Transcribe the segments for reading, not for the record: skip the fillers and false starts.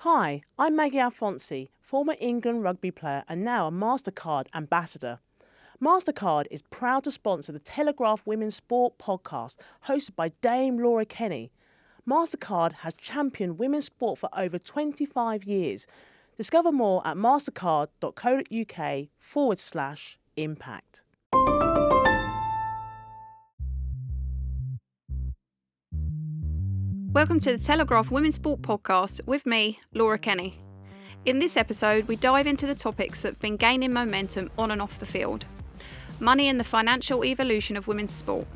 Hi, I'm Maggie Alfonsi, former England rugby player and now a MasterCard ambassador. MasterCard is proud to sponsor the Telegraph Women's Sport podcast hosted by Dame Laura Kenny. MasterCard has championed women's sport for over 25 years. Discover more at mastercard.co.uk/impact. Welcome to the Telegraph Women's Sport podcast with me, Laura Kenny. In this episode, we dive into the topics that have been gaining momentum on and off the field. Money and the financial evolution of women's sport.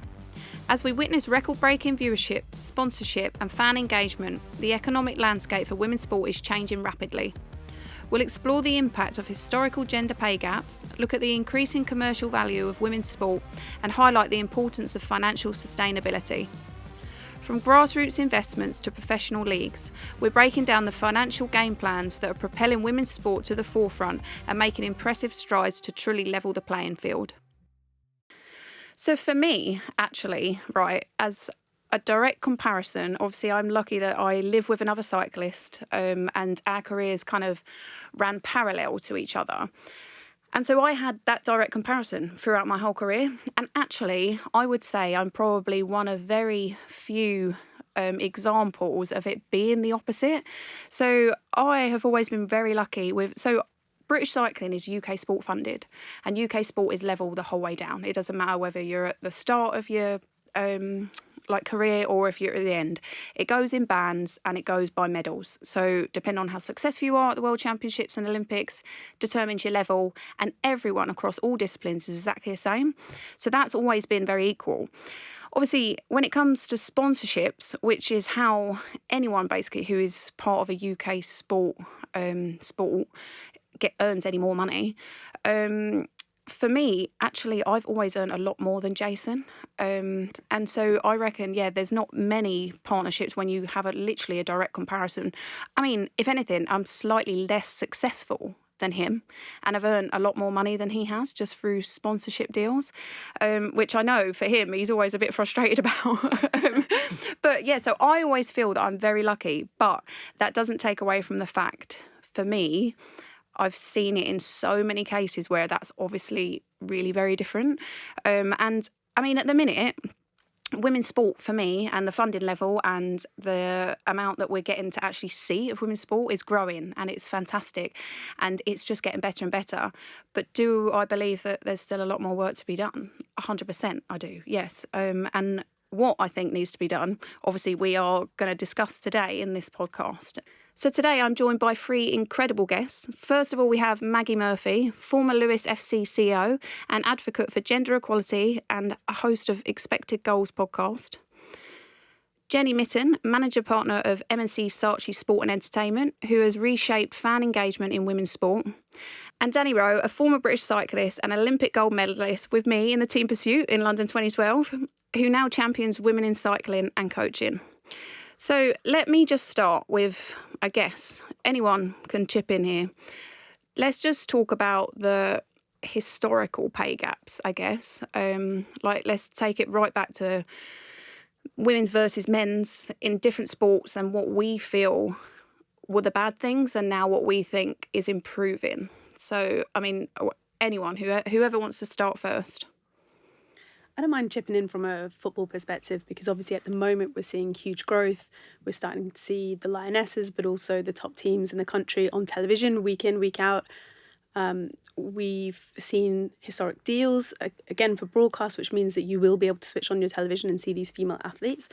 As we witness record-breaking viewership, sponsorship and fan engagement, the economic landscape for women's sport is changing rapidly. We'll explore the impact of historical gender pay gaps, look at the increasing commercial value of women's sport and highlight the importance of financial sustainability. From grassroots investments to professional leagues, we're breaking down the financial game plans that are propelling women's sport to the forefront and making impressive strides to truly level the playing field. So for me, actually, as a direct comparison, obviously I'm lucky that I live with another cyclist and our careers kind of ran parallel to each other. And so I had that direct comparison throughout my whole career. And actually, I would say I'm probably one of very few examples of it being the opposite. So I have always been very lucky with... British cycling is UK sport funded, and UK sport is level the whole way down. It doesn't matter whether you're at the start of your career or if you're at the end. It goes in bands and it goes by medals. So depending on how successful you are at the World Championships and Olympics determines your level, and everyone across all disciplines is exactly the same. So that's always been very equal. Obviously, when it comes to sponsorships, which is how anyone basically who is part of a UK sport earns any more money. For me, actually, I've always earned a lot more than Jason. And so I reckon, there's not many partnerships when you have literally a direct comparison. I mean, if anything, I'm slightly less successful than him, and I've earned a lot more money than he has just through sponsorship deals, which I know for him, he's always a bit frustrated about. But yeah, so I always feel that I'm very lucky, but that doesn't take away from the fact, for me, I've seen it in so many cases where that's obviously really very different. And I mean, at the minute, women's sport for me and the funding level and the amount that we're getting to actually see of women's sport is growing, and it's fantastic and it's just getting better and better. But do I believe that there's still a lot more work to be done? 100% I do, yes. And what I think needs to be done, obviously we are going to discuss today in this podcast. So today I'm joined by three incredible guests. First of all, we have Maggie Murphy, former Lewes FC CEO and advocate for gender equality and a host of Expected Goals podcast. Jenny Mitton, manager partner of M&C Saatchi Sport and Entertainment, who has reshaped fan engagement in women's sport. And Dani Rowe, a former British cyclist and Olympic gold medalist with me in the team pursuit in London 2012, who now champions women in cycling and coaching. So let me just start with, I guess, anyone can chip in here. Let's just talk about the historical pay gaps, I guess. Let's take it right back to women's versus men's in different sports and what we feel were the bad things and now what we think is improving. So, I mean, anyone, whoever wants to start first. I don't mind chipping in from a football perspective because obviously at the moment we're seeing huge growth. We're starting to see the Lionesses, but also the top teams in the country on television week in, week out. We've seen historic deals, again, for broadcast, which means that you will be able to switch on your television and see these female athletes,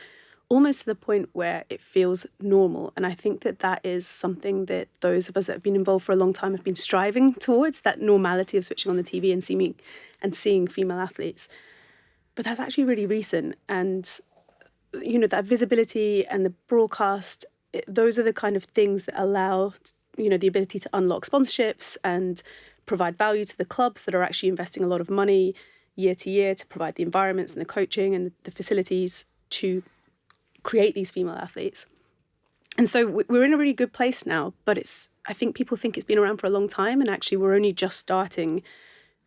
almost to the point where it feels normal. And I think that that is something that those of us that have been involved for a long time have been striving towards, that normality of switching on the TV and seeing female athletes. But that's actually really recent. And, you know, that visibility and the broadcast, those are the kind of things that allow, you know, the ability to unlock sponsorships and provide value to the clubs that are actually investing a lot of money year to year to provide the environments and the coaching and the facilities to create these female athletes. And so we're in a really good place now, but I think people think it's been around for a long time, and actually we're only just starting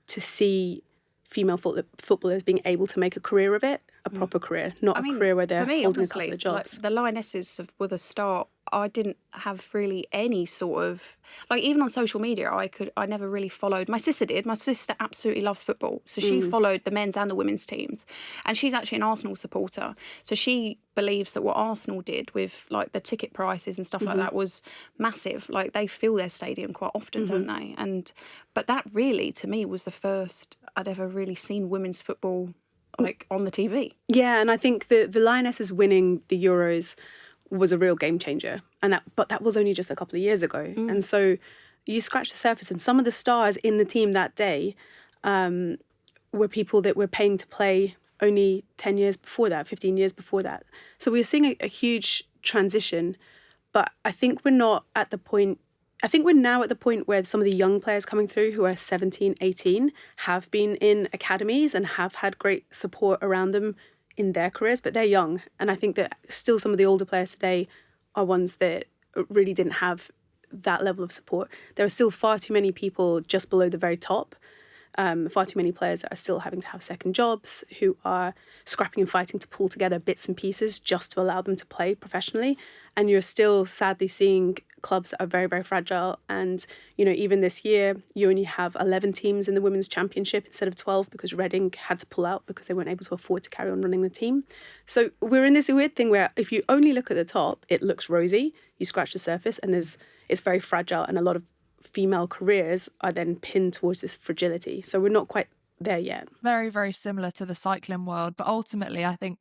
to see female footballers being able to make a career of it, a proper career, not a career where they're holding a couple of jobs. Like, the Lionesses were the start I didn't have really any sort of, like, even on social media, I never really followed. My sister did. My sister absolutely loves football, so she followed the men's and the women's teams, and she's actually an Arsenal supporter. So she believes that what Arsenal did with like the ticket prices and stuff like that was massive. Like, they fill their stadium quite often, don't they? But that really, to me, was the first I'd ever really seen women's football like on the TV. Yeah, and I think the Lionesses winning the Euros was a real game changer, but that was only just a couple of years ago. And so you scratch the surface, and some of the stars in the team that day were people that were paying to play only 10 years before that, 15 years before that. So we were seeing a huge transition, but I think we're not at the point. I think we're now at the point where some of the young players coming through who are 17, 18 have been in academies and have had great support around them in their careers, but they're young. And I think that still some of the older players today are ones that really didn't have that level of support. There are still far too many people just below the very top, far too many players that are still having to have second jobs, who are scrapping and fighting to pull together bits and pieces just to allow them to play professionally. And you're still sadly seeing clubs that are very, very fragile. And, even this year, you only have 11 teams in the Women's Championship instead of 12 because Reading had to pull out because they weren't able to afford to carry on running the team. So we're in this weird thing where if you only look at the top, it looks rosy. You scratch the surface and it's very fragile, and a lot of female careers are then pinned towards this fragility. So we're not quite there yet. Very, very similar to the cycling world. But ultimately, I think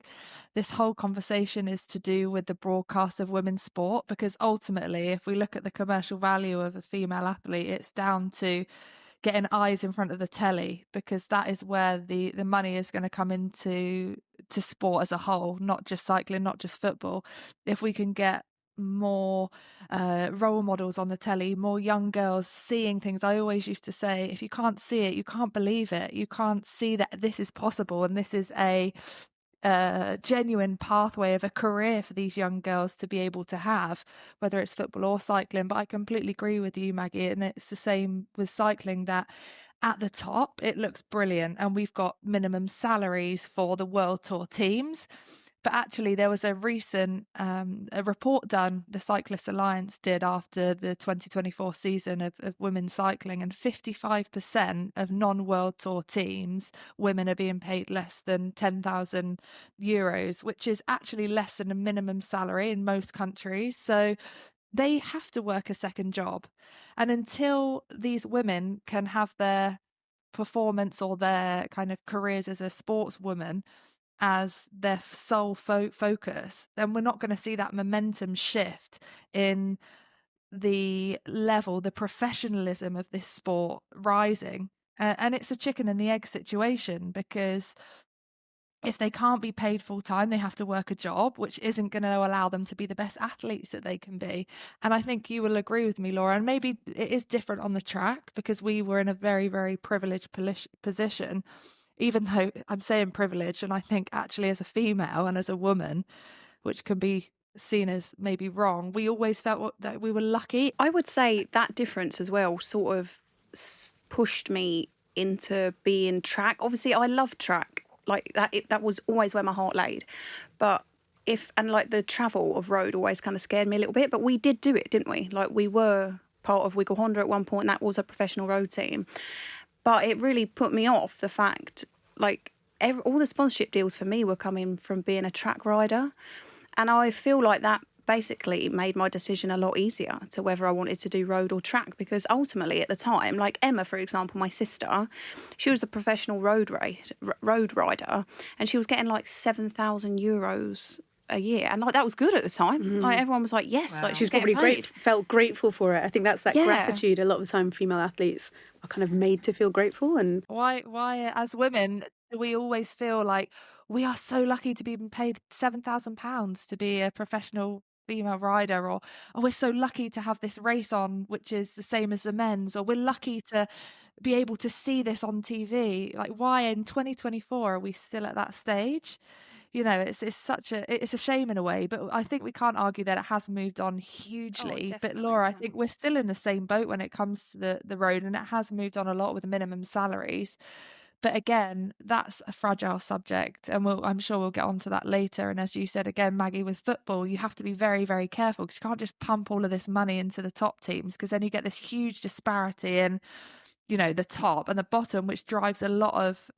this whole conversation is to do with the broadcast of women's sport, because ultimately, if we look at the commercial value of a female athlete, it's down to getting eyes in front of the telly, because that is where the money is going to come into sport as a whole, not just cycling, not just football. If we can get more role models on the telly, more young girls seeing things. I always used to say, if you can't see it, you can't believe it. You can't see that this is possible, and this is a genuine pathway of a career for these young girls to be able to have, whether it's football or cycling. But I completely agree with you, Maggie, and it's the same with cycling, that at the top it looks brilliant and we've got minimum salaries for the World Tour teams. But actually, there was a recent a report done, the Cyclist Alliance did, after the 2024 season of women's cycling, and 55% of non-World Tour teams, women are being paid less than €10,000, which is actually less than a minimum salary in most countries. So they have to work a second job. And until these women can have their performance or their kind of careers as a sportswoman as their sole focus, then we're not going to see that momentum shift in the level, the professionalism of this sport rising. And it's a chicken and the egg situation, because if they can't be paid full time, they have to work a job, which isn't going to allow them to be the best athletes that they can be. And I think you will agree with me, Laura, and maybe it is different on the track because we were in a very, very privileged position. Even though I'm saying privilege, and I think actually as a female and as a woman, which can be seen as maybe wrong, we always felt that we were lucky. I would say that difference as well sort of pushed me into being track. Obviously, I love track. Like that was always where my heart laid. But like the travel of road always kind of scared me a little bit. But we did do it, didn't we? Like, we were part of Wiggle Honda at one point, and that was a professional road team. But it really put me off the fact, like, all the sponsorship deals for me were coming from being a track rider. And I feel like that basically made my decision a lot easier to whether I wanted to do road or track, because ultimately at the time, like Emma, for example, my sister, she was a professional road rider, and she was getting like €7,000 a year, and like that was good at the time. Like, everyone was like, yes. Wow. Like, she's probably felt grateful for it. I think that's that gratitude. A lot of the time female athletes are kind of made to feel grateful. And why as women do we always feel like we are so lucky to be paid £7,000 to be a professional female rider, or we're so lucky to have this race on which is the same as the men's, or we're lucky to be able to see this on TV? Like, why in 2024 are we still at that stage? It's a shame in a way, but I think we can't argue that it has moved on hugely. But Laura, I think we're still in the same boat when it comes to the road, and it has moved on a lot with minimum salaries. But again, that's a fragile subject, and I'm sure we'll get onto that later. And as you said again, Maggie, with football, you have to be very, very careful, because you can't just pump all of this money into the top teams, because then you get this huge disparity in, you know, the top and the bottom, which drives a lot of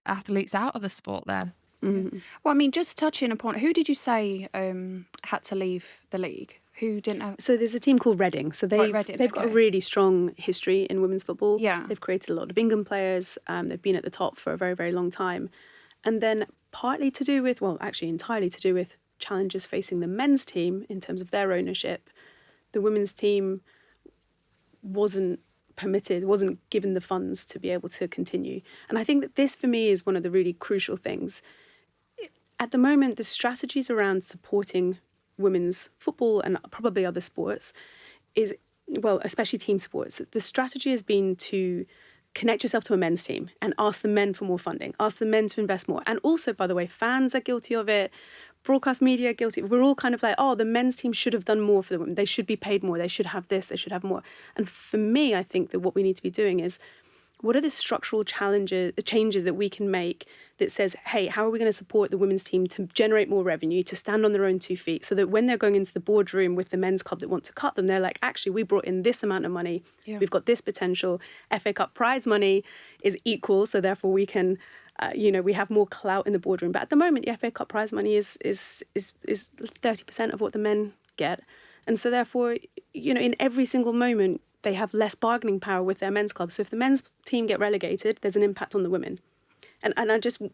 athletes out of the sport then. Mm-hmm. Well, I mean, just touching upon, who did you say had to leave the league? Who didn't have... So there's a team called Reading. So they've got a really strong history in women's football. Yeah. They've created a lot of England players. They've been at the top for a very, very long time. And then partly to do with, well, actually entirely to do with challenges facing the men's team in terms of their ownership, the women's team wasn't given the funds to be able to continue. And I think that this, for me, is one of the really crucial things. At the moment, the strategies around supporting women's football and probably other sports is, well, especially team sports, the strategy has been to connect yourself to a men's team and ask the men for more funding, ask the men to invest more. And also, by the way, fans are guilty of it, broadcast media are guilty. We're all kind of like, oh, the men's team should have done more for the women. They should be paid more. They should have this. They should have more. And for me, I think that what we need to be doing is, what are the structural changes that we can make that says, hey, how are we going to support the women's team to generate more revenue, to stand on their own 2 feet, so that when they're going into the boardroom with the men's club that want to cut them, they're like, actually, we brought in this amount of money. Yeah. We've got this potential. FA Cup prize money is equal, so therefore we can, we have more clout in the boardroom. But at the moment, the FA Cup prize money is 30% of what the men get. And so therefore, in every single moment, they have less bargaining power with their men's club. So if the men's team get relegated, there's an impact on the women. And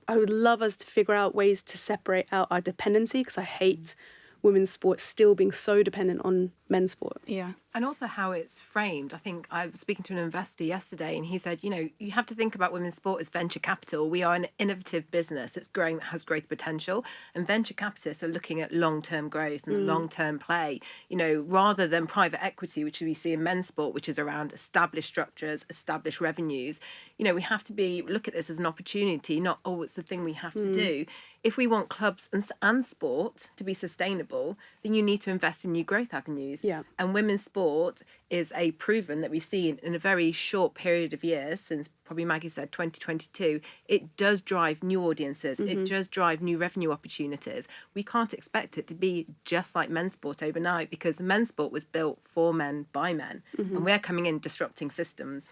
I would love us to figure out ways to separate out our dependency, because I hate women's sports still being so dependent on men's sport. Yeah. And also how it's framed. I think I was speaking to an investor yesterday, and he said, you have to think about women's sport as venture capital. We are an innovative business that's growing, that has growth potential. And venture capitalists are looking at long-term growth and long-term play, rather than private equity, which we see in men's sport, which is around established structures, established revenues. We have to look at this as an opportunity, not, oh, it's the thing we have to do. If we want clubs and sport to be sustainable, then you need to invest in new growth avenues. Yeah. And women's sport is a proven that we've seen in a very short period of years, since probably Maggie said 2022, it does drive new audiences. It does drive new revenue opportunities. We can't expect it to be just like men's sport overnight, because men's sport was built for men by men, and we're coming in disrupting systems.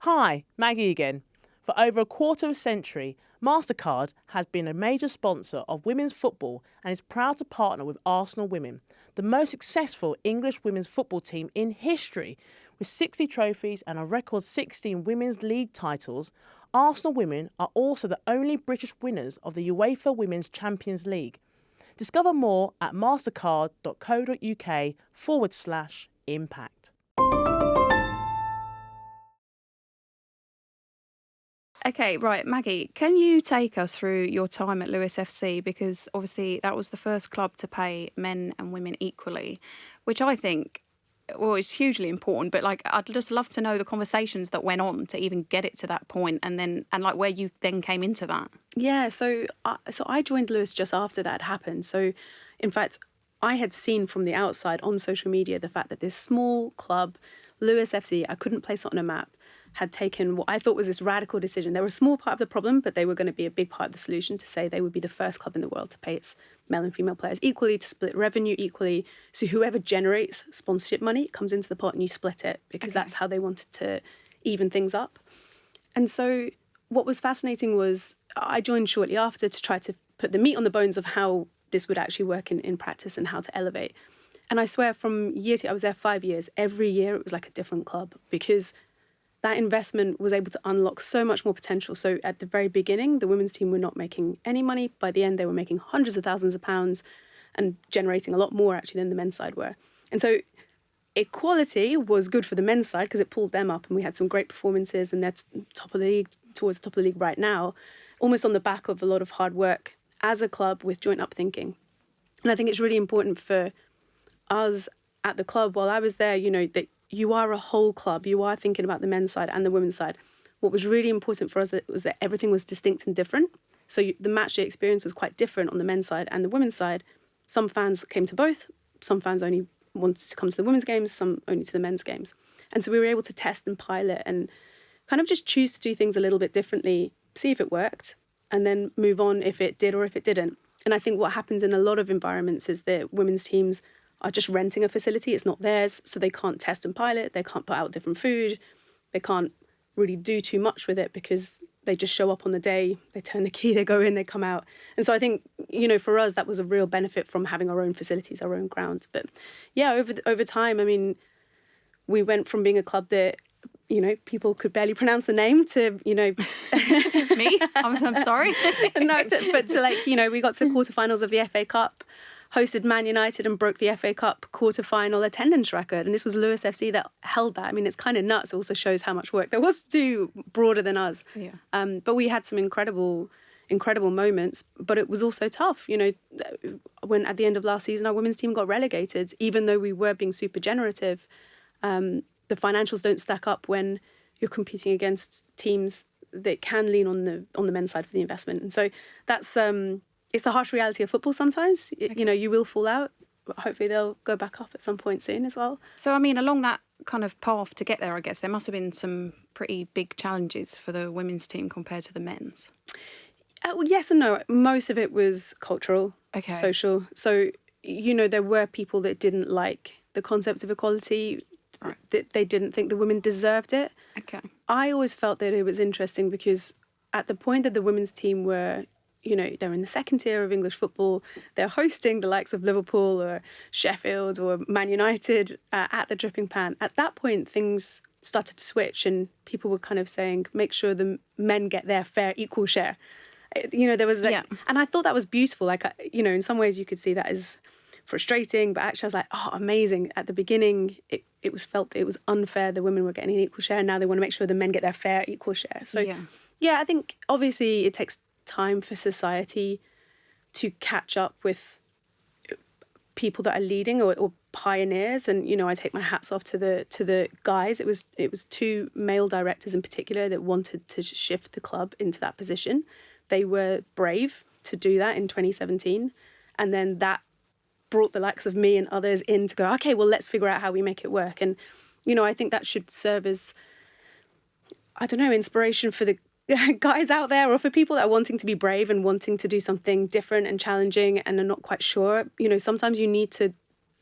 Hi, Maggie again. For over a quarter of a century, MasterCard has been a major sponsor of women's football and is proud to partner with Arsenal Women, the most successful English women's football team in history. With 60 trophies and a record 16 women's league titles, Arsenal Women are also the only British winners of the UEFA Women's Champions League. Discover more at mastercard.co.uk/impact. Okay, right, Maggie, can you take us through your time at Lewes FC? Because obviously that was the first club to pay men and women equally, which I think, is hugely important. But I'd just love to know the conversations that went on to even get it to that point, and where you then came into that. Yeah, so I joined Lewes just after that happened. So, in fact, I had seen from the outside on social media the fact that this small club, Lewes FC, I couldn't place it on a map, had taken what I thought was this radical decision. They were a small part of the problem, but they were going to be a big part of the solution, to say they would be the first club in the world to pay its male and female players equally, to split revenue equally. So whoever generates sponsorship money comes into the pot and you split it, because that's how they wanted to even things up. And so what was fascinating was I joined shortly after to try to put the meat on the bones of how this would actually work in practice and how to elevate. And I swear, from year to, I was there 5 years, every year it was like a different club, because that investment was able to unlock so much more potential. So at the very beginning, the women's team were not making any money. By the end, they were making hundreds of thousands of pounds and generating a lot more actually than the men's side were. And so equality was good for the men's side, because it pulled them up, and we had some great performances, and they're top of the league, towards the top of the league right now, almost on the back of a lot of hard work as a club with joint up thinking. And I think it's really important for us at the club, while I was there, that you are a whole club. You are thinking about the men's side and the women's side. What was really important for us was that everything was distinct and different. So the match day experience was quite different on the men's side and the women's side. Some fans came to both. Some fans only wanted to come to the women's games, some only to the men's games. And so we were able to test and pilot and kind of just choose to do things a little bit differently, see if it worked, and then move on if it did or if it didn't. And I think what happens in a lot of environments is that women's teams are just renting a facility. It's not theirs, so they can't test and pilot. They can't put out different food. They can't really do too much with it because they just show up on the day, they turn the key, they go in, they come out. And so I think, for us, that was a real benefit from having our own facilities, our own grounds. But yeah, over time, I mean, we went from being a club that, people could barely pronounce the name to, Me? I'm sorry. but to we got to the quarterfinals of the FA Cup, hosted Man United and broke the FA Cup quarterfinal attendance record. And this was Lewes FC that held that. I mean, it's kind of nuts. It also shows how much work there was to do broader than us. Yeah. But we had some incredible moments, but it was also tough. When at the end of last season, our women's team got relegated, even though we were being super generative. The financials don't stack up when you're competing against teams that can lean on the men's side for the investment. And so that's it's the harsh reality of football sometimes. You will fall out, but hopefully they'll go back up at some point soon as well. So, I mean, along that kind of path to get there, I guess, there must have been some pretty big challenges for the women's team compared to the men's. Well, yes and no. Most of it was cultural, social. So, there were people that didn't like the concept of equality, that they didn't think the women deserved it. Okay. I always felt that it was interesting because at the point that the women's team were, they're in the second tier of English football, they're hosting the likes of Liverpool or Sheffield or Man United at the Dripping Pan. At that point, things started to switch and people were kind of saying, make sure the men get their fair, equal share. There was and I thought that was beautiful. In some ways you could see that as frustrating, but actually I was like, oh, amazing. At the beginning, it was felt that it was unfair. The women were getting an equal share. Now they want to make sure the men get their fair, equal share. So, I think obviously it takes time for society to catch up with people that are leading or pioneers. And, I take my hats off to the guys. It was two male directors in particular that wanted to shift the club into that position. They were brave to do that in 2017. And then that brought the likes of me and others in to go, okay, well, let's figure out how we make it work. And, I think that should serve as, inspiration for the guys out there or for people that are wanting to be brave and wanting to do something different and challenging and are not quite sure. Sometimes you need to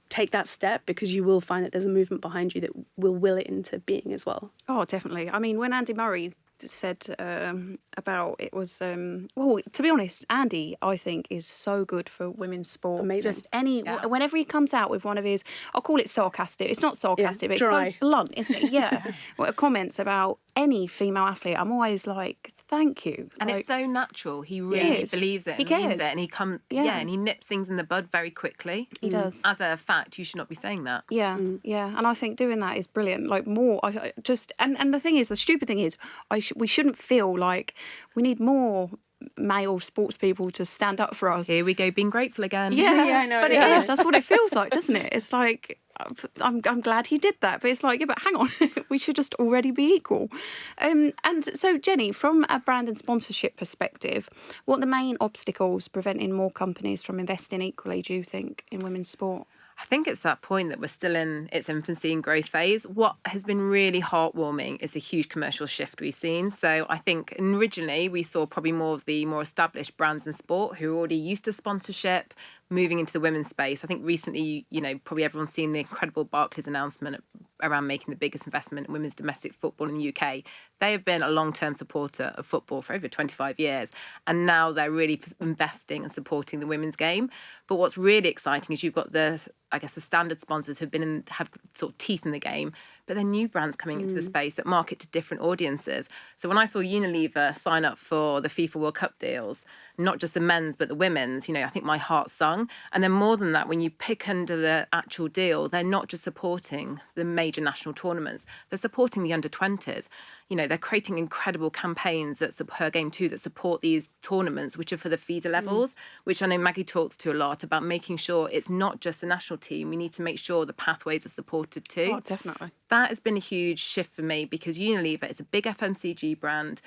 take that step because you will find that there's a movement behind you that will will it into being as well. Oh, definitely. I mean, when Andy Murray said about it was well, to be honest, Andy I think is so good for women's sport. Amazing. Just whenever he comes out with one of his, I'll call it sarcastic, it's not sarcastic, but dry. It's so blunt, isn't it? Comments about any female athlete, I'm always like, thank you. And it's so natural. He really believes it and means it, and he and he nips things in the bud very quickly. He does. As a fact, you should not be saying that. Yeah, and I think doing that is brilliant. Like more, I just and the thing is, the stupid thing is, we shouldn't feel like we need more male sports people to stand up for us. Here we go, being grateful again. Yeah, I know. But it is. That's what it feels like, doesn't it? It's like, I'm glad he did that, but it's like, yeah, but hang on, we should just already be equal. And so, Jenny, from a brand and sponsorship perspective, what are the main obstacles preventing more companies from investing equally, do you think, in women's sport? I think it's that point that we're still in its infancy and growth phase. What has been really heartwarming is a huge commercial shift we've seen. So I think originally we saw probably more of the more established brands in sport who are already used to sponsorship, moving into the women's space. I think recently, probably everyone's seen the incredible Barclays announcement around making the biggest investment in women's domestic football in the UK. They have been a long-term supporter of football for over 25 years, and now they're really investing and supporting the women's game. But what's really exciting is you've got the standard sponsors who've have sort of teeth in the game, but then new brands coming into the space that market to different audiences. So when I saw Unilever sign up for the FIFA World Cup deals, not just the men's but the women's, I think my heart sung. And then more than that, when you pick under the actual deal, they're not just supporting the major national tournaments, they're supporting the under-20s. They're creating incredible campaigns that her game too, that support these tournaments, which are for the feeder levels, which I know Maggie talks to a lot about, making sure it's not just the national team. We need to make sure the pathways are supported too. Oh, definitely. That has been a huge shift for me because Unilever is a big FMCG brand.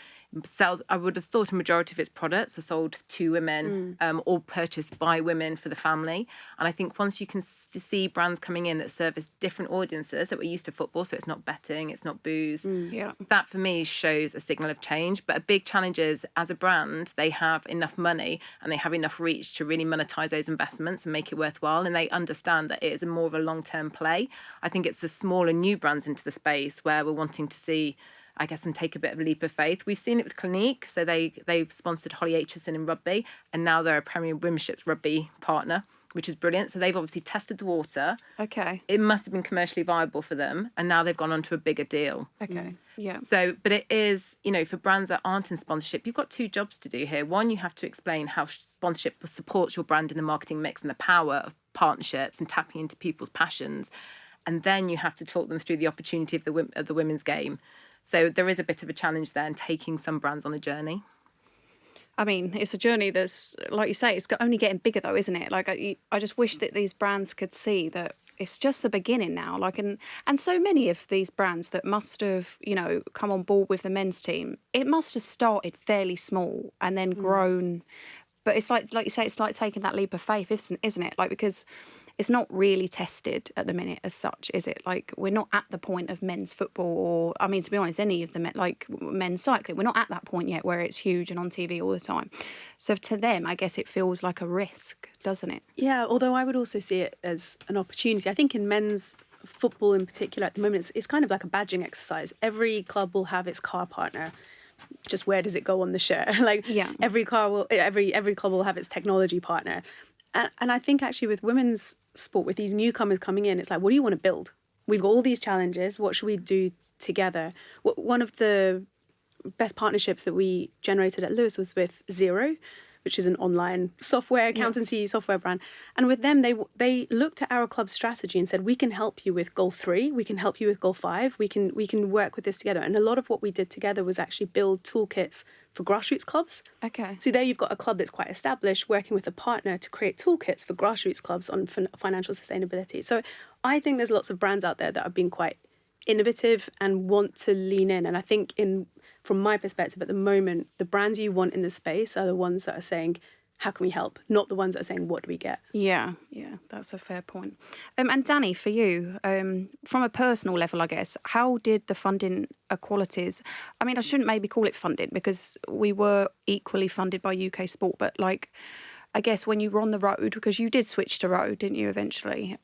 sells, I would have thought a majority of its products are sold to women or purchased by women for the family. And I think once you can see brands coming in that service different audiences that we're used to football, so it's not betting, it's not booze, that for me shows a signal of change. But a big challenge is, as a brand, they have enough money and they have enough reach to really monetize those investments and make it worthwhile. And they understand that it is more of a long-term play. I think it's the smaller new brands into the space where we're wanting to see, I guess, and take a bit of a leap of faith. We've seen it with Clinique. So they sponsored Holly Aitchison in rugby, and now they're a Premier Womenship's rugby partner, which is brilliant. So they've obviously tested the water. Okay. It must have been commercially viable for them, and now they've gone on to a bigger deal. Okay. Yeah. So, but it is, for brands that aren't in sponsorship, you've got two jobs to do here. One, you have to explain how sponsorship supports your brand in the marketing mix and the power of partnerships and tapping into people's passions. And then you have to talk them through the opportunity of the women's game. So there is a bit of a challenge there in taking some brands on a journey. I mean, it's a journey that's, like you say, it's only getting bigger though, isn't it? Like, I just wish that these brands could see that it's just the beginning now. Like, and so many of these brands that must have, come on board with the men's team, it must have started fairly small and then grown. But it's like you say, it's like taking that leap of faith, isn't it? Like, because it's not really tested at the minute as such, is it? Like, we're not at the point of men's football, or, I mean, to be honest, any of the like men's cycling, we're not at that point yet where it's huge and on TV all the time. So to them, I guess it feels like a risk, doesn't it? Yeah, although I would also see it as an opportunity. I think in men's football in particular at the moment, it's kind of like a badging exercise. Every club will have its car partner. Just where does it go on the shirt? Every club will have its technology partner. And I think actually with women's sport, with these newcomers coming in, it's like, what do you want to build? We've got all these challenges. What should we do together? One of the best partnerships that we generated at Lewes was with Xero, which is an online software, accountancy software brand. And with them, they looked at our club's strategy and said, we can help you with goal 3, we can help you with goal 5, we can work with this together. And a lot of what we did together was actually build toolkits for grassroots clubs. Okay. So there you've got a club that's quite established, working with a partner to create toolkits for grassroots clubs on financial sustainability. So I think there's lots of brands out there that are being quite innovative and want to lean in. And I think from my perspective at the moment, the brands you want in the space are the ones that are saying, how can we help? Not the ones that are saying, what do we get? Yeah, that's a fair point. And Dani, for you, from a personal level, I guess, how did the funding equalities, I mean, I shouldn't maybe call it funding because we were equally funded by UK Sport, but like, I guess when you were on the road, because you did switch to road, didn't you, eventually?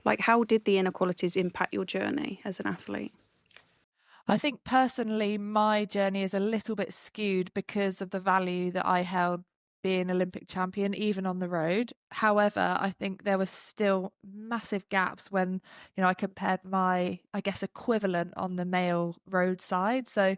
Like, how did the inequalities impact your journey as an athlete? I think personally, my journey is a little bit skewed because of the value that I held being Olympic champion, even on the road. However, I think there were still massive gaps when, I compared my, I guess, equivalent on the male road side. So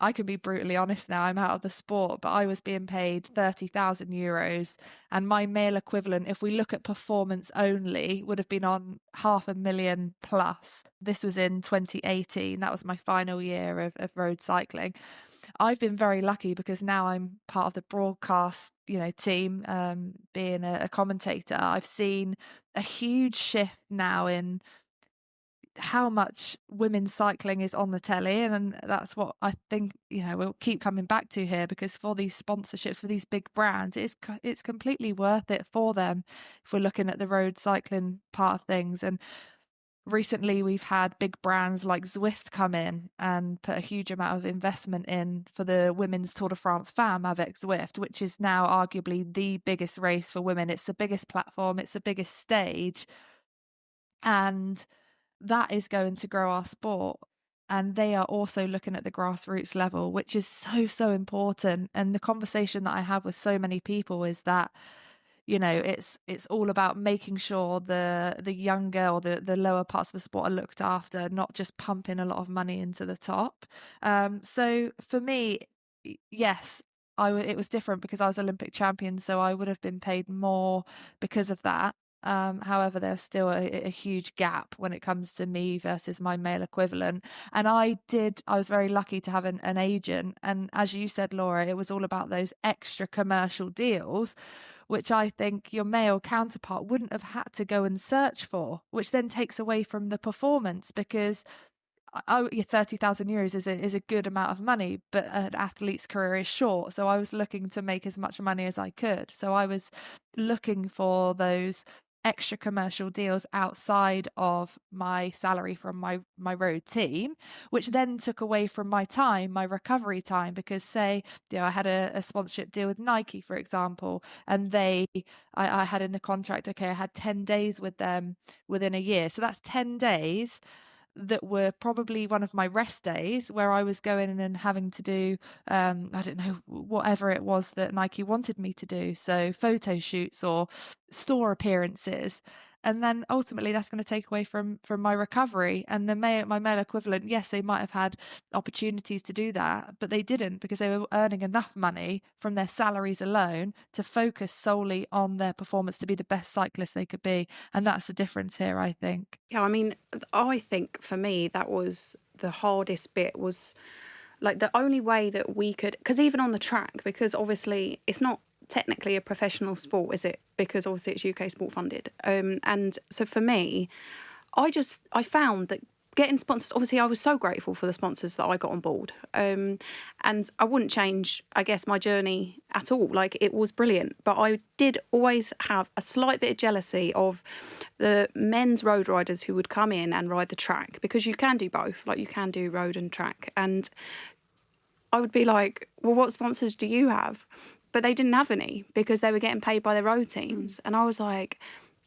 I can be brutally honest now, I'm out of the sport, but I was being paid €30,000 and my male equivalent, if we look at performance only, would have been on $500,000 plus. This was in 2018. That was my final year of road cycling. I've been very lucky because now I'm part of the broadcast, team, being a commentator. I've seen a huge shift now in how much women's cycling is on the telly, and that's what I think we'll keep coming back to here, because for these sponsorships, for these big brands, it's completely worth it for them if we're looking at the road cycling part of things. And recently we've had big brands like Zwift come in and put a huge amount of investment in for the women's Tour de France Femme avec Zwift, which is now arguably the biggest race for women. It's the biggest platform, it's the biggest stage, and that is going to grow our sport. And they are also looking at the grassroots level, which is so important. And the conversation that I have with so many people is that, it's all about making sure the younger or the lower parts of the sport are looked after, not just pumping a lot of money into the top. So for me, yes, it was different because I was Olympic champion, so I would have been paid more because of that. However, there's still a huge gap when it comes to me versus my male equivalent. And I was very lucky to have an agent. And as you said, Laura, it was all about those extra commercial deals, which I think your male counterpart wouldn't have had to go and search for, which then takes away from the performance, because €30,000 is a good amount of money, but an athlete's career is short. So I was looking to make as much money as I could. So I was looking for those extra commercial deals outside of my salary from my road team, which then took away from my time, my recovery time, because say, I had a sponsorship deal with Nike, for example, and I had in the contract, okay, I had 10 days with them within a year. So that's 10 days that were probably one of my rest days, where I was going in and having to do, I don't know, whatever it was that Nike wanted me to do. So photo shoots or store appearances. And then ultimately that's going to take away from my recovery. And my male equivalent, yes, they might have had opportunities to do that, but they didn't, because they were earning enough money from their salaries alone to focus solely on their performance to be the best cyclist they could be. And that's the difference here, I think. Yeah, I mean, I think for me, that was the hardest bit, was like the only way that we could, because even on the track, because obviously it's not technically a professional sport, is it? Because obviously it's UK sport funded. And so for me, I found that getting sponsors, obviously I was so grateful for the sponsors that I got on board. And I wouldn't change, I guess, my journey at all. Like, it was brilliant. But I did always have a slight bit of jealousy of the men's road riders who would come in and ride the track, because you can do both, like you can do road and track. And I would be like, well, what sponsors do you have? But they didn't have any, because they were getting paid by their road teams. And I was like,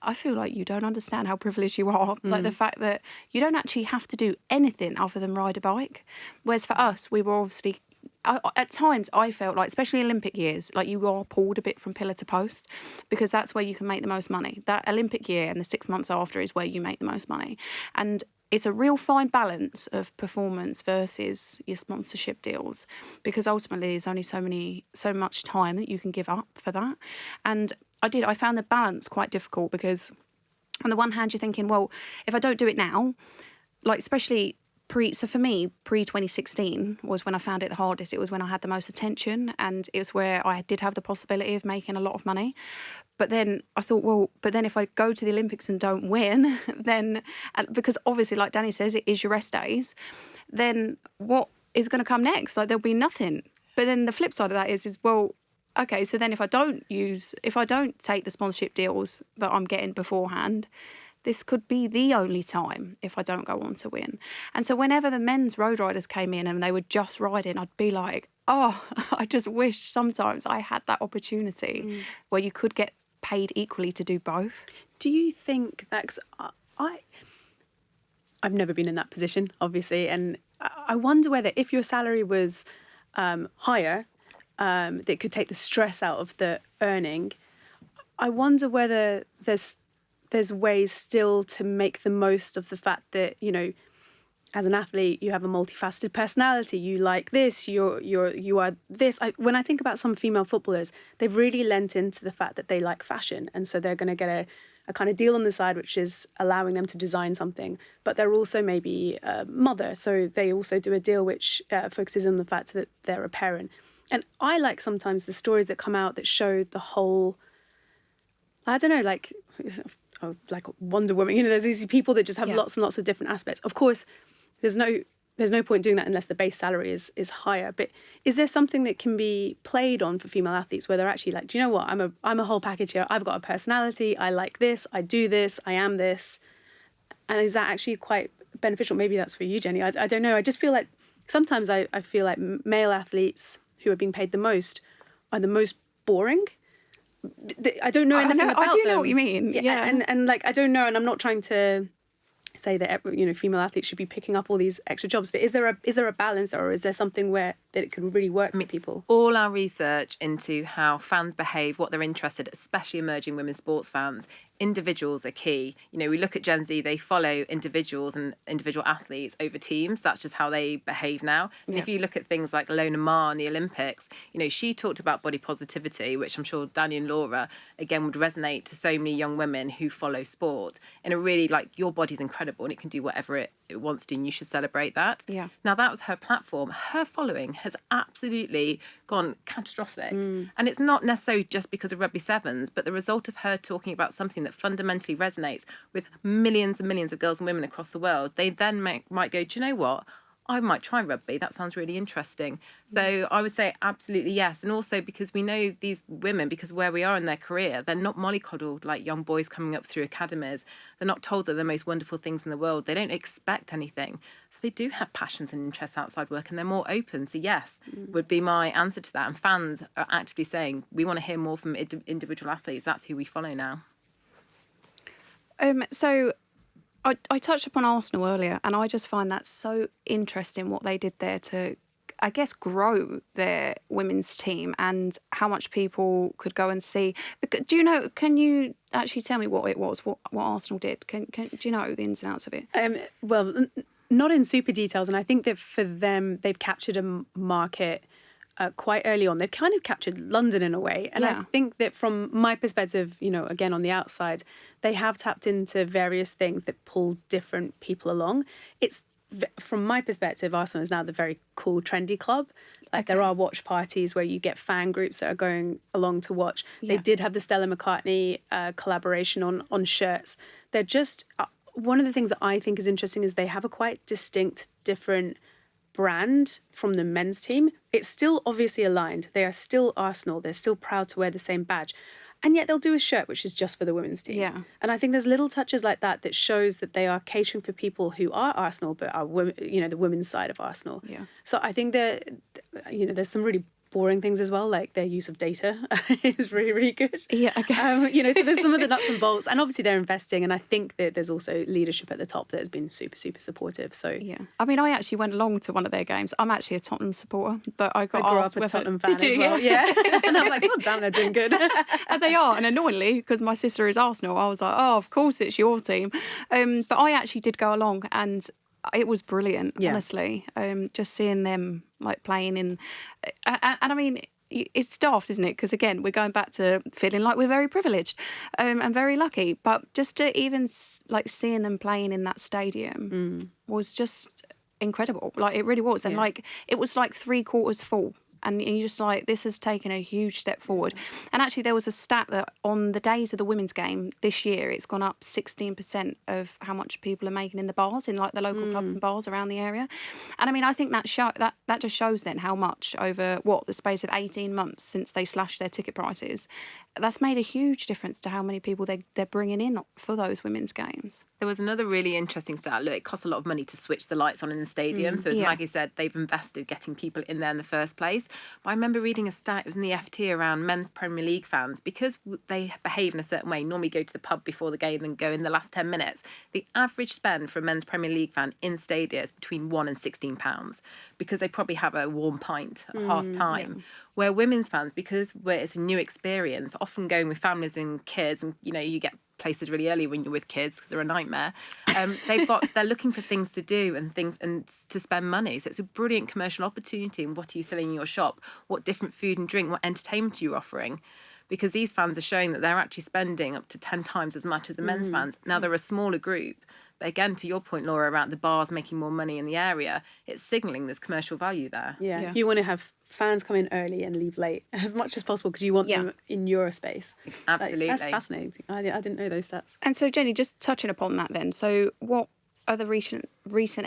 I feel like you don't understand how privileged you are. Like, the fact that you don't actually have to do anything other than ride a bike. Whereas for us, we were obviously, at times I felt like, especially Olympic years, like you are pulled a bit from pillar to post, because that's where you can make the most money. That Olympic year and the 6 months after is where you make the most money. And it's a real fine balance of performance versus your sponsorship deals, because ultimately there's only so much time that you can give up for that. And I found the balance quite difficult, because on the one hand you're thinking, well, if I don't do it now, like especially for me, pre-2016 was when I found it the hardest. It was when I had the most attention, and it was where I did have the possibility of making a lot of money. But then I thought, well, if I go to the Olympics and don't win, then, because obviously, like Dani says, it is your rest days, then what is going to come next? Like, there'll be nothing. But then the flip side of that is well, okay, so then if I don't take the sponsorship deals that I'm getting beforehand, this could be the only time if I don't go on to win. And so whenever the men's road riders came in and they were just riding, I'd be like, oh, I just wish sometimes I had that opportunity where you could get paid equally to do both. Do you think that's... I've never been in that position, obviously, and I wonder whether if your salary was higher, that could take the stress out of the earning, I wonder whether there's ways still to make the most of the fact that, as an athlete, you have a multifaceted personality. You like this, you are this. When I think about some female footballers, they've really lent into the fact that they like fashion, and so they're going to get a kind of deal on the side, which is allowing them to design something. But they're also maybe a mother, so they also do a deal which focuses on the fact that they're a parent. And I like sometimes the stories that come out that show the whole, I don't know, like Wonder Woman, there's these people that just have lots and lots of different aspects. Of course, there's no point doing that unless the base salary is higher. But is there something that can be played on for female athletes where they're actually like, do you know what, I'm a whole package here. I've got a personality. I like this. I do this. I am this. And is that actually quite beneficial? Maybe that's for you, Jenny. I don't know. I just feel like sometimes I feel like male athletes who are being paid the most are the most boring. I don't know anything about them. I do know what you mean. Yeah. And like, I don't know, and I'm not trying to say that female athletes should be picking up all these extra jobs, but is there a balance, or is there something where that it can really work for people? All our research into how fans behave, what they're interested, especially emerging women's sports fans, individuals are key. We look at Gen Z, they follow individuals and individual athletes over teams. That's just how they behave now. And if you look at things like Lona Ma in the Olympics, she talked about body positivity, which I'm sure Dani and Laura, again, would resonate to so many young women who follow sport. And it really, like, your body's incredible and it can do whatever it wants to, and you should celebrate that. Yeah. Now, that was her platform. Her following has absolutely gone catastrophic. And it's not necessarily just because of rugby sevens, but the result of her talking about something that fundamentally resonates with millions and millions of girls and women across the world. They then might go, do you know what? I might try rugby. That sounds really interesting. So I would say absolutely yes. And also because we know these women, because where we are in their career, they're not mollycoddled like young boys coming up through academies. They're not told that they're the most wonderful things in the world. They don't expect anything. So they do have passions and interests outside work, and they're more open. So yes, would be my answer to that. And fans are actively saying, we want to hear more from individual athletes. That's who we follow now. So I touched upon Arsenal earlier, and I just find that so interesting what they did there to, I guess, grow their women's team and how much people could go and see. Do you know? Can you actually tell me what it was? What Arsenal did? Do you know the ins and outs of it? Well, not in super details, and I think that for them, they've captured a market quite early on. They've kind of captured London in a way. And I think that from my perspective, again, on the outside, they have tapped into various things that pull different people along. It's, from my perspective, Arsenal is now the very cool, trendy club. Like there are watch parties where you get fan groups that are going along to watch. They did have the Stella McCartney collaboration on shirts. They're just, one of the things that I think is interesting is they have a quite distinct, different brand from the men's team. It's still obviously aligned. They are still Arsenal. They're still proud to wear the same badge. And yet they'll do a shirt which is just for the women's team. Yeah. And I think there's little touches like that that shows that they are catering for people who are Arsenal but are women, the women's side of Arsenal. Yeah. So I think that there's some really boring things as well, like their use of data is really, really good. Yeah, okay. So there's some of the nuts and bolts, and obviously they're investing, and I think that there's also leadership at the top that has been super, super supportive. So yeah, I mean, I actually went along to one of their games. I'm actually a Tottenham supporter, but I grew up a Tottenham fan as well. Yeah. And I'm like, oh damn, they're doing good. And they are, and annoyingly, because my sister is Arsenal, I was like, oh, of course it's your team. But I actually did go along, and it was brilliant, honestly. Just seeing them like playing in, and I mean, it's daft, isn't it? Because again, we're going back to feeling like we're very privileged and very lucky. But just to even like seeing them playing in that stadium was just incredible. Like it really was, and like it was like 3/4 full. And you're just like, this has taken a huge step forward. And actually, there was a stat that on the days of the women's game this year, it's gone up 16% of how much people are making in the bars, in like the local clubs and bars around the area. And I mean, I think that just shows then how much over the space of 18 months since they slashed their ticket prices, that's made a huge difference to how many people they're bringing in for those women's games. There was another really interesting stat. Look, it costs a lot of money to switch the lights on in the stadium. So as Maggie said, they've invested getting people in there in the first place. But I remember reading a stat, it was in the FT, around men's Premier League fans. Because they behave in a certain way, normally go to the pub before the game and go in the last 10 minutes. The average spend for a men's Premier League fan in stadia is between £1 and £16, because they probably have a warm pint at half time. Yeah. Where women's fans, because it's a new experience, often going with families and kids, and you get places really early when you're with kids because they're a nightmare. They're looking for things to do and to spend money. So it's a brilliant commercial opportunity. And what are you selling in your shop? What different food and drink? What entertainment are you offering? Because these fans are showing that they're actually spending up to 10 times as much as the men's fans. Now they're a smaller group. But again, to your point, Laura, about the bars making more money in the area, it's signalling there's commercial value there. Yeah. You want to have fans come in early and leave late as much as possible because you want them in your space. Absolutely. Like, that's fascinating. I didn't know those stats. And so, Jenny, just touching upon that then, so what are the recent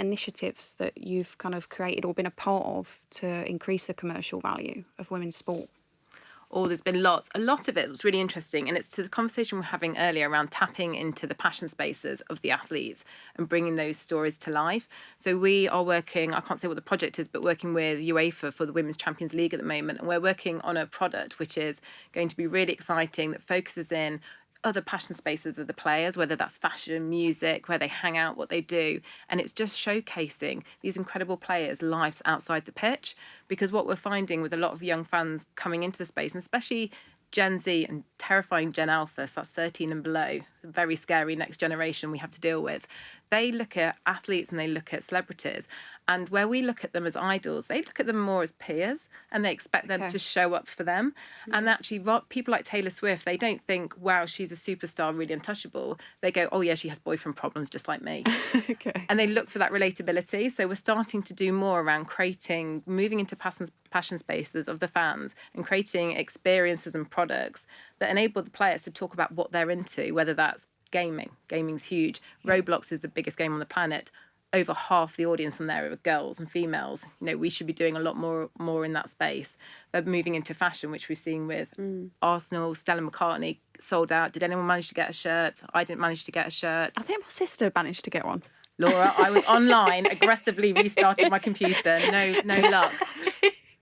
initiatives that you've kind of created or been a part of to increase the commercial value of women's sport? There's been lots. A lot of it was really interesting, and it's to the conversation we were having earlier around tapping into the passion spaces of the athletes and bringing those stories to life. So we are working, I can't say what the project is, but working with UEFA for the Women's Champions League at the moment, and we're working on a product which is going to be really exciting, that focuses in other passion spaces of the players, whether that's fashion, music, where they hang out, what they do. And it's just showcasing these incredible players' lives outside the pitch. Because what we're finding with a lot of young fans coming into the space, and especially Gen Z and terrifying Gen Alpha, so that's 13 and below, the very scary next generation we have to deal with, they look at athletes and they look at celebrities And where we look at them as idols, they look at them more as peers, and they expect them to show up for them. And actually, people like Taylor Swift, they don't think, wow, she's a superstar, really untouchable. They go, oh yeah, she has boyfriend problems just like me. And they look for that relatability. So we're starting to do more around moving into passion spaces of the fans and creating experiences and products that enable the players to talk about what they're into, whether that's gaming. Gaming's huge. Roblox is the biggest game on the planet. Over half the audience on there are girls and females. We should be doing a lot more in that space. They're moving into fashion, which we're seeing with Arsenal. Stella McCartney sold out. Did anyone manage to get a shirt? I didn't manage to get a shirt. I think my sister managed to get one. Laura, I was online, aggressively restarted my computer. No luck.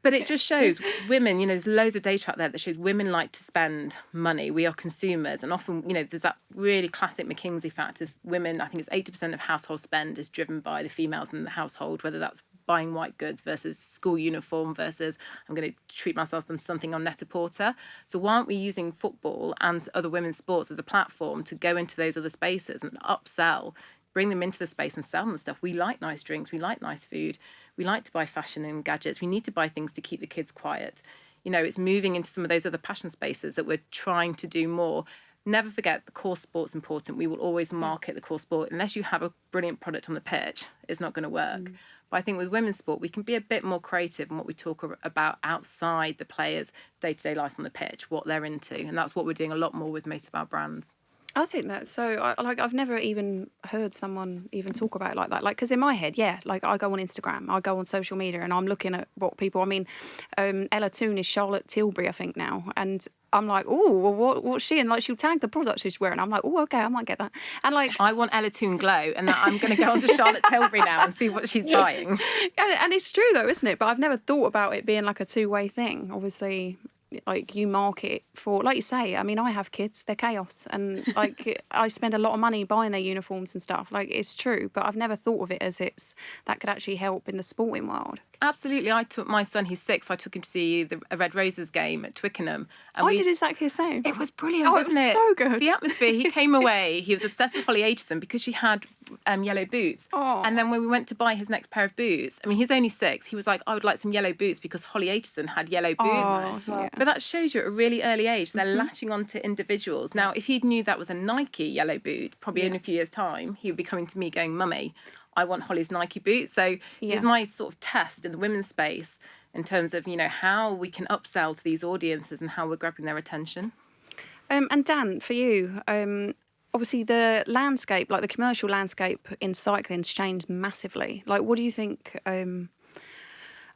But it just shows women, there's loads of data out there that shows women like to spend money. We are consumers. And often, there's that really classic McKinsey fact of women. I think it's 80% of household spend is driven by the females in the household, whether that's buying white goods versus school uniform versus I'm going to treat myself to something on Net-a-Porter. So why aren't we using football and other women's sports as a platform to go into those other spaces and upsell, bring them into the space and sell them stuff? We like nice drinks. We like nice food. We like to buy fashion and gadgets. We need to buy things to keep the kids quiet. It's moving into some of those other passion spaces that we're trying to do more. Never forget the core sport's important. We will always market the core sport. Unless you have a brilliant product on the pitch, it's not going to work. But I think with women's sport, we can be a bit more creative in what we talk about outside the players' day-to-day life on the pitch, what they're into. And that's what we're doing a lot more with most of our brands. I think that's so. I've never even heard someone even talk about it like that. Because in my head, I go on Instagram, I go on social media, and I'm looking at what people. I mean, Ella Toon is Charlotte Tilbury, I think now, and I'm like, oh, well, what's she? And she'll tag the product she's wearing. I'm like, oh, okay, I might get that. And I want Ella Toon glow, and I'm going to go on to Charlotte Tilbury now and see what she's buying. And it's true though, isn't it? But I've never thought about it being like a two-way thing. Obviously, you market for, like you say, I mean, I have kids, they're chaos, and I spend a lot of money buying their uniforms and stuff. It's true, but I've never thought of it as that could actually help in the sporting world. Absolutely. I took my son, he's 6, I took him to see the Red Roses game at Twickenham. And I did exactly the same. It was brilliant, wasn't it? so good. The atmosphere, he came away, he was obsessed with Holly Aitchison because she had yellow boots. And then when we went to buy his next pair of boots, I mean, he's only 6, he was like, I would like some yellow boots because Holly Aitchison had yellow boots. But that shows you at a really early age, they're latching on to individuals. Now, if he knew that was a Nike yellow boot, probably in a few years' time, he would be coming to me going, Mummy, I want Holly's Nike boots. So it's my sort of test in the women's space in terms of, how we can upsell to these audiences and how we're grabbing their attention. And Dan, for you, obviously the landscape, the commercial landscape in cycling's changed massively. What do you think?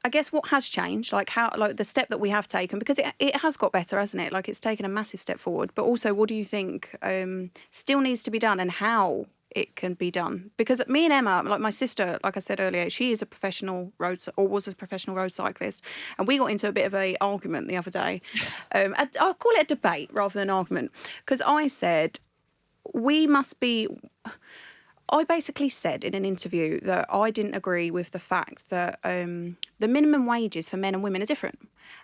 I guess what has changed, how, the step that we have taken, because it has got better, hasn't it? It's taken a massive step forward. But also, what do you think still needs to be done, and how it can be done? Because me and Emma, my sister, like I said earlier, she is a professional was a professional road cyclist, and we got into a bit of a argument the other day. I'll call it a debate rather than an argument, because I said I basically said in an interview that I didn't agree with the fact that the minimum wages for men and women are different.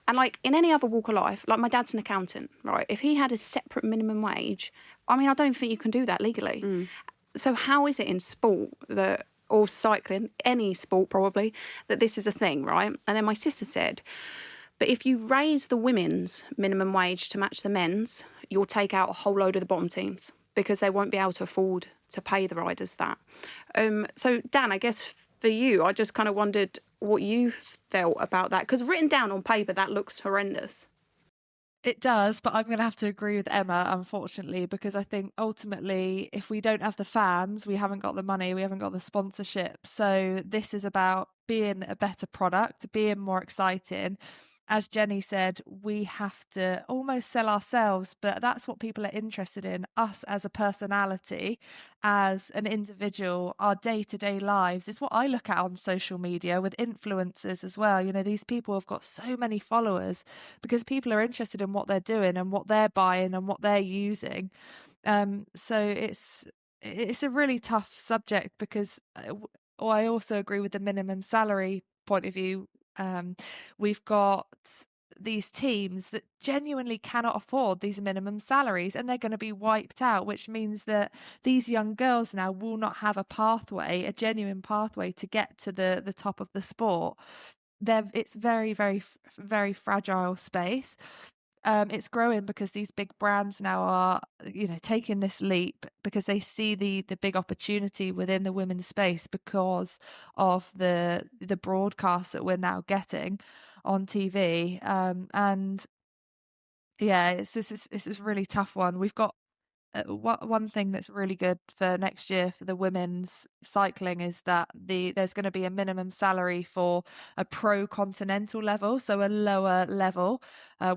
And in any other walk of life, my dad's an accountant, right? If he had a separate minimum wage, I mean, I don't think you can do that legally. So how is it in sport or cycling, any sport probably, that this is a thing, right? And then my sister said, but if you raise the women's minimum wage to match the men's, you'll take out a whole load of the bottom teams because they won't be able to afford to pay the riders that. So Dan, I guess for you, I just kind of wondered what you felt about that, because written down on paper, that looks horrendous. It does, but I'm going to have to agree with Emma, unfortunately, because I think ultimately, if we don't have the fans, we haven't got the money, we haven't got the sponsorship. So this is about being a better product, being more exciting. As Jenny said, we have to almost sell ourselves, but that's what people are interested in, us as a personality, as an individual, our day-to-day lives. It's what I look at on social media with influencers as well. These people have got so many followers because people are interested in what they're doing and what they're buying and what they're using. So it's a really tough subject because I also agree with the minimum salary point of view. We've got these teams that genuinely cannot afford these minimum salaries, and they're going to be wiped out, which means that these young girls now will not have a genuine pathway to get to the top of the sport. It's very fragile space. It's growing because these big brands now are, taking this leap because they see the big opportunity within the women's space because of the broadcasts that we're now getting on TV. And yeah, it's a really tough one. We've got one thing that's really good for next year for the women's cycling is that there's going to be a minimum salary for a pro continental level, so a lower level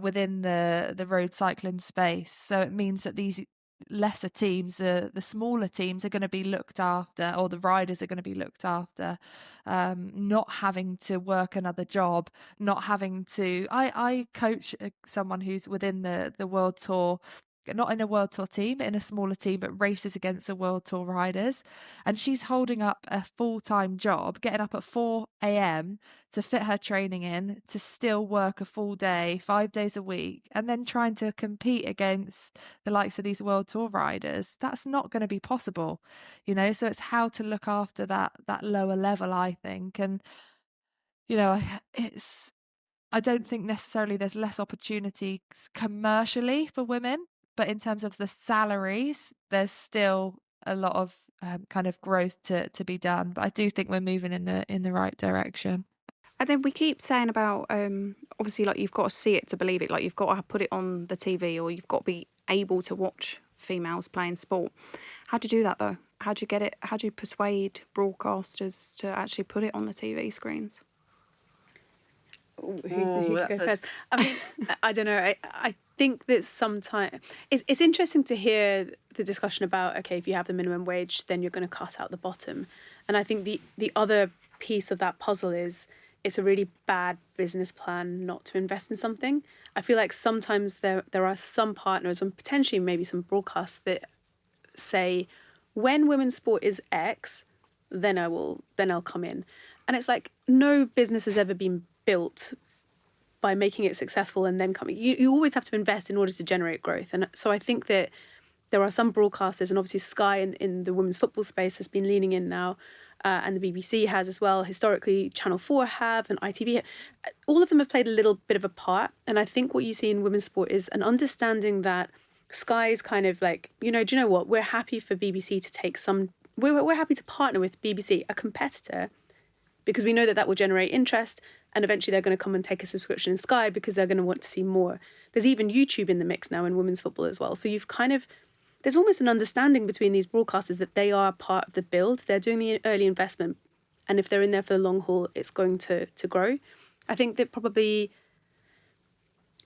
within the road cycling space. So it means that these lesser teams, the smaller teams, are going to be looked after, or the riders are going to be looked after, not having to work another job, not having to. I coach someone who's within the World Tour, not in a World Tour team, but in a smaller team, but races against the World Tour riders. And she's holding up a full-time job, getting up at 4 a.m. to fit her training in, to still work a full day, 5 days a week, and then trying to compete against the likes of these World Tour riders. That's not going to be possible, so it's how to look after that lower level, I think. And, I don't think necessarily there's less opportunities commercially for women, but in terms of the salaries, there's still a lot of kind of growth to be done. But I do think we're moving in the right direction. And then we keep saying about, obviously, like, you've got to see it to believe it. Like, you've got to put it on the TV, or you've got to be able to watch females playing sport. How do you do that, though? How do you get it? How do you persuade broadcasters to actually put it on the TV screens? Who to go first? I mean, I don't know. I think that sometimes it's interesting to hear the discussion about, okay, if you have the minimum wage, then you're going to cut out the bottom. And I think the other piece of that puzzle is it's a really bad business plan not to invest in something. I feel like sometimes there are some partners, and potentially maybe some broadcasts, that say, when women's sport is X, then I'll come in. And it's like, no business has ever been built by making it successful and then coming. You always have to invest in order to generate growth. And so I think that there are some broadcasters, and obviously Sky in the women's football space has been leaning in now, and the BBC has as well. Historically, Channel 4 have, and ITV. All of them have played a little bit of a part. And I think what you see in women's sport is an understanding that Sky is kind of like, do you know what? We're happy for BBC to take some. We're happy to partner with BBC, a competitor, because we know that will generate interest, and eventually they're going to come and take a subscription in Sky because they're going to want to see more. There's even YouTube in the mix now in women's football as well. So there's almost an understanding between these broadcasters that they are part of the build. They're doing the early investment, and if they're in there for the long haul, it's going to grow. I think that probably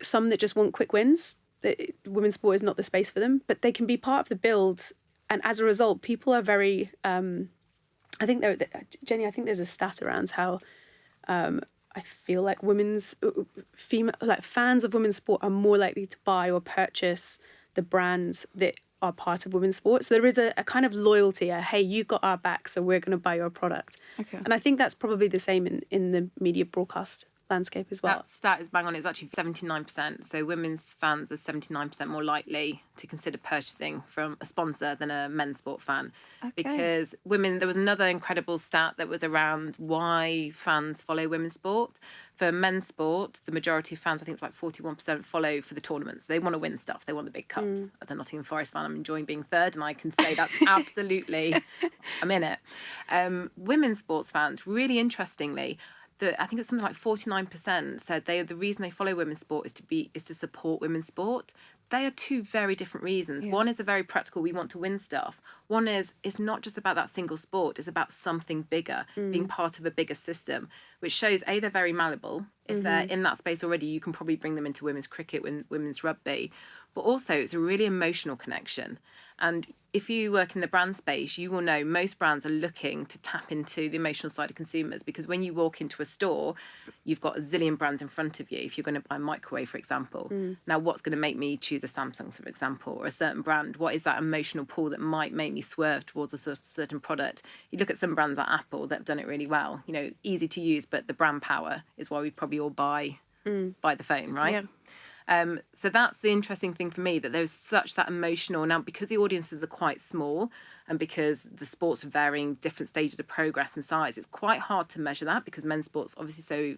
some that just want quick wins, women's sport is not the space for them, but they can be part of the build. And as a result, people are very... Jenny, I think there's a stat around how I feel like fans of women's sport are more likely to buy or purchase the brands that are part of women's sport. So there is a kind of loyalty, hey, you got our back, so we're going to buy your product. Okay. And I think that's probably the same in the media broadcast landscape as well. That stat is bang on. It's actually 79%. So women's fans are 79% more likely to consider purchasing from a sponsor than a men's sport fan. Okay. Because there was another incredible stat that was around why fans follow women's sport. For men's sport, the majority of fans, I think it's like 41%, follow for the tournaments. They want to win stuff. They want the big cups. As a Nottingham Forest fan, I'm enjoying being third, and I can say that's absolutely, I'm in it. Women's sports fans, really interestingly, I think it's something like 49% said the reason they follow women's sport is to support women's sport. They are two very different reasons. Yeah. One is a very practical, we want to win stuff. One is, it's not just about that single sport, it's about something bigger, being part of a bigger system, which shows, they're very malleable. If they're in that space already, you can probably bring them into women's cricket, women's rugby. But also, it's a really emotional connection. And if you work in the brand space, you will know most brands are looking to tap into the emotional side of consumers, because when you walk into a store, you've got a zillion brands in front of you. If you're going to buy a microwave, for example, now what's going to make me choose a Samsung, for example, or a certain brand? What is that emotional pull that might make me swerve towards a certain product? You look at some brands like Apple that have done it really well. Easy to use, but the brand power is why we probably all buy by the phone, right? So that's the interesting thing for me, that there's such that emotional, now because the audiences are quite small and because the sports are varying different stages of progress and size, it's quite hard to measure that because men's sports obviously so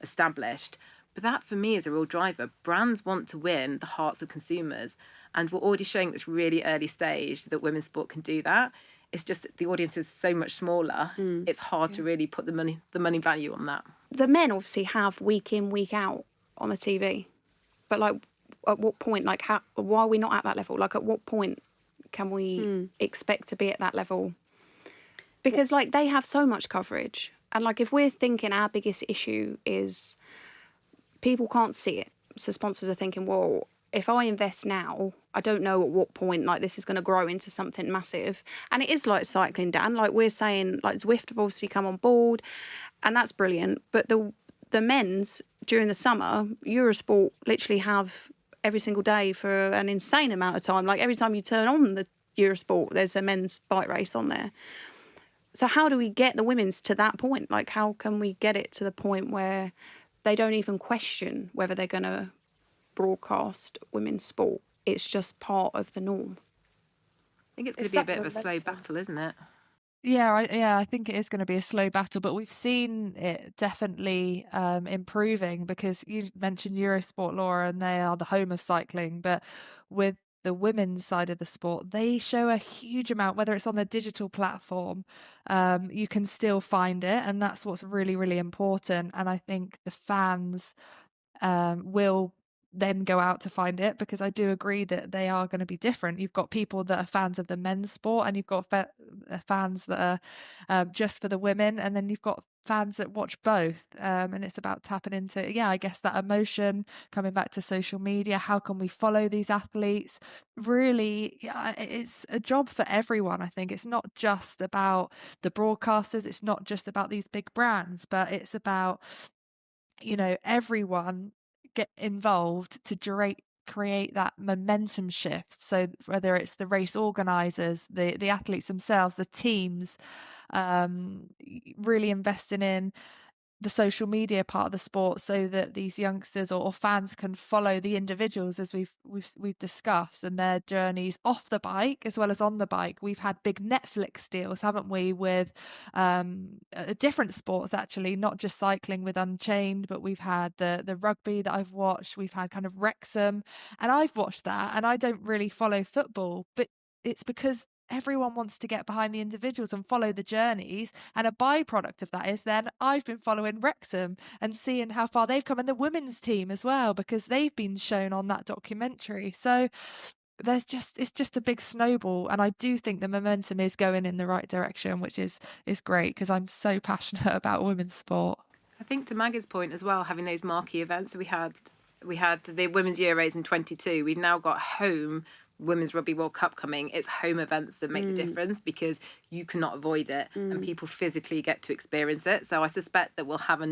established. But that for me is a real driver. Brands want to win the hearts of consumers, and we're already showing this really early stage that women's sport can do that. It's just that the audience is so much smaller. It's hard to really put the money value on that. The men obviously have week in, week out on the TV. But like, at what point, like, why are we not at that level? Like, at what point can we expect to be at that level? Because like, they have so much coverage. And like, if we're thinking our biggest issue is people can't see it, so sponsors are thinking, well, if I invest now, I don't know at what point like this is going to grow into something massive. And it is like cycling, Dan. Like we're saying, like Zwift have obviously come on board, and that's brilliant. But the men's during the summer, Eurosport literally have every single day for an insane amount of time. Like every time you turn on the Eurosport, there's a men's bike race on there. So how do we get the women's to that point? Like how can we get it to the point where they don't even question whether they're going to broadcast women's sport? It's just part of the norm. I think it's going to be a bit of a slow battle, isn't it? Yeah, I think it is going to be a slow battle, but we've seen it definitely improving, because you mentioned Eurosport, Laura, and they are the home of cycling, but with the women's side of the sport, they show a huge amount, whether it's on the digital platform, you can still find it, and that's what's really, really important. And I think the fans will then go out to find it, because I do agree that they are going to be different. You've got people that are fans of the men's sport, and you've got fans that are just for the women, and then you've got fans that watch both, and it's about tapping into, I guess, that emotion, coming back to social media. How can we follow these athletes? Really, it's a job for everyone. I think it's not just about the broadcasters, it's not just about these big brands, but it's about everyone get involved to create that momentum shift. So whether it's the race organizers, the athletes themselves, the teams, really investing in the social media part of the sport, so that these youngsters or fans can follow the individuals, as we've discussed, and their journeys off the bike as well as on the bike. We've had big Netflix deals, haven't we, with different sports, actually, not just cycling with Unchained, but we've had the rugby that I've watched. We've had kind of Wrexham, and I've watched that, and I don't really follow football, but it's because everyone wants to get behind the individuals and follow the journeys, and a byproduct of that is then I've been following Wrexham and seeing how far they've come, and the women's team as well, because they've been shown on that documentary. So it's just a big snowball, and I do think the momentum is going in the right direction, which is great, because I'm so passionate about women's sport. I think to Maggie's point as well, having those marquee events. So we had the Women's Euros in 22. We've now got home Women's Rugby World Cup coming. It's home events that make the difference, because you cannot avoid it and people physically get to experience it. So I suspect that we'll have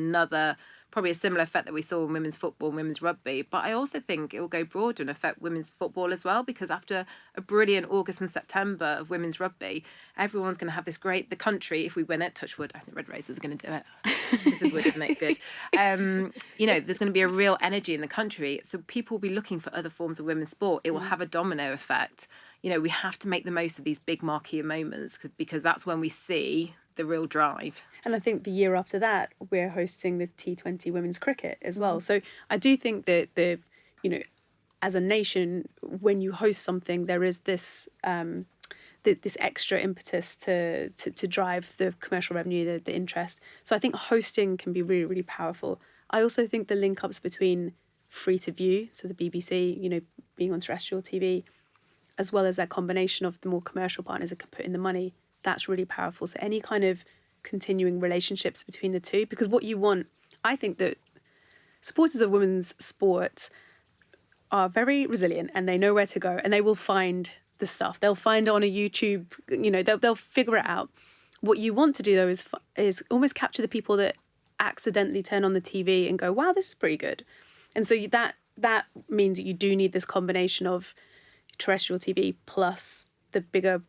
probably a similar effect that we saw in women's football and women's rugby. But I also think it will go broader and affect women's football as well, because after a brilliant August and September of women's rugby, everyone's going to have the country, if we win it, touch wood, I think Red Racers are going to do it. This is wood, isn't it? Good. There's going to be a real energy in the country. So people will be looking for other forms of women's sport. It will have a domino effect. We have to make the most of these big marquee moments, because that's when we see the real drive. And I think the year after that, we're hosting the T20 women's cricket as well. So I do think that as a nation, when you host something, there is this this extra impetus to drive the commercial revenue, the interest. So I think hosting can be really, really powerful. I also think the link-ups between free to view, so the BBC, being on terrestrial TV, as well as that combination of the more commercial partners that can put in the money, that's really powerful. So any kind of continuing relationships between the two, because what you want, I think that supporters of women's sport are very resilient, and they know where to go, and they will find the stuff. They'll find it on a YouTube, they'll figure it out. What you want to do though is almost capture the people that accidentally turn on the TV and go, wow, this is pretty good. And so that means that you do need this combination of terrestrial TV plus the bigger,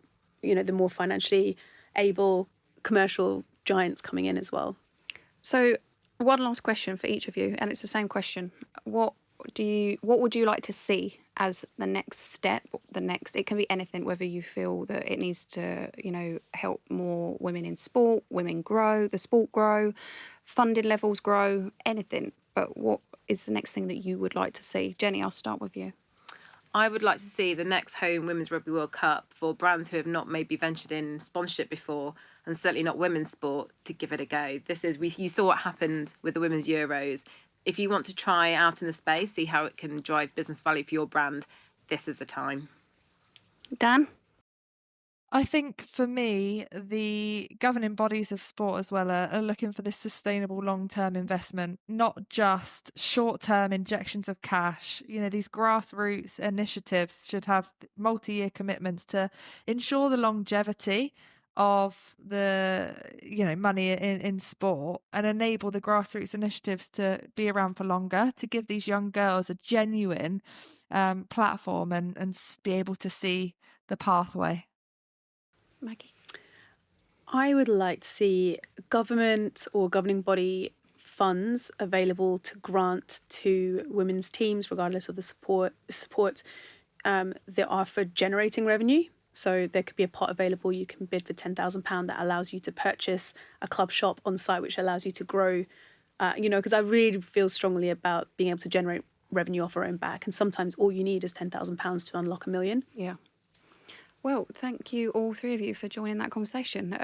the more financially able commercial giants coming in as well. So One last question for each of you, and it's the same question. What would you like to see as the next step? It can be anything, whether you feel that it needs to, help more women in sport, women grow, the sport grow, funding levels grow, anything. But what is the next thing that you would like to see? Jenny, I'll start with you. I would like to see the next home Women's Rugby World Cup for brands who have not maybe ventured in sponsorship before, and certainly not women's sport, to give it a go. You saw what happened with the Women's Euros. If you want to try out in the space, see how it can drive business value for your brand, this is the time. Dan? I think for me, the governing bodies of sport as well are looking for this sustainable long-term investment, not just short-term injections of cash. These grassroots initiatives should have multi-year commitments to ensure the longevity of the money in sport and enable the grassroots initiatives to be around for longer, to give these young girls a genuine platform and be able to see the pathway. Maggie? I would like to see government or governing body funds available to grant to women's teams, regardless of the support there are for generating revenue. So there could be a pot available. You can bid for £10,000 that allows you to purchase a club shop on site, which allows you to grow. Because I really feel strongly about being able to generate revenue off our own back. And sometimes all you need is £10,000 to unlock $1 million. Yeah. Well, thank you all three of you for joining that conversation.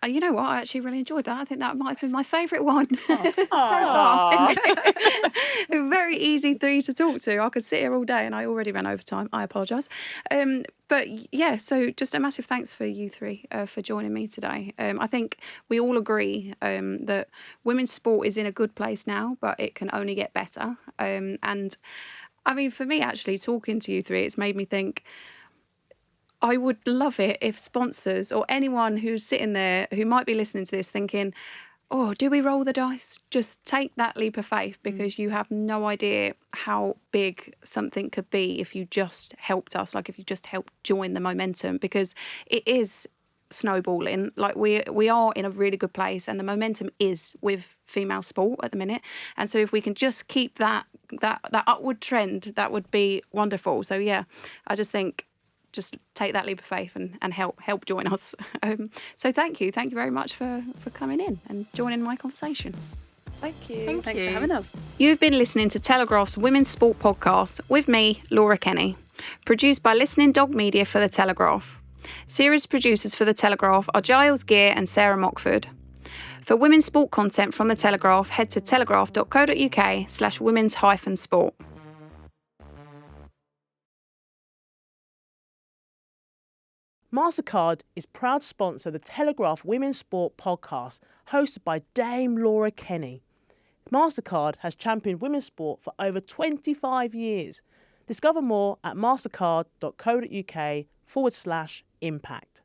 You know what? I actually really enjoyed that. I think that might have been my favourite one so far. Very easy three to talk to. I could sit here all day and I already ran over time. I apologise. But yeah, so just a massive thanks for you three for joining me today. I think we all agree that women's sport is in a good place now, but it can only get better. And I mean, for me, actually, talking to you three, it's made me think, I would love it if sponsors or anyone who's sitting there who might be listening to this thinking, oh, do we roll the dice? Just take that leap of faith, because you have no idea how big something could be if you just helped us, like if you just helped join the momentum, because it is snowballing. Like we are in a really good place and the momentum is with female sport at the minute. And so if we can just keep that upward trend, that would be wonderful. So yeah, I just think, just take that leap of faith and help join us. So thank you very much for coming in and joining my conversation. Thank you. Thanks for having us. You've been listening to Telegraph's Women's Sport Podcast with me, Laura Kenny, produced by Listening Dog Media for The Telegraph. Series producers for The Telegraph are Giles Gear and Sarah Mockford. For women's sport content from The Telegraph, head to telegraph.co.uk/women's-sport. MasterCard is proud to sponsor the Telegraph Women's Sport podcast, hosted by Dame Laura Kenny. MasterCard has championed women's sport for over 25 years. Discover more at mastercard.co.uk/impact.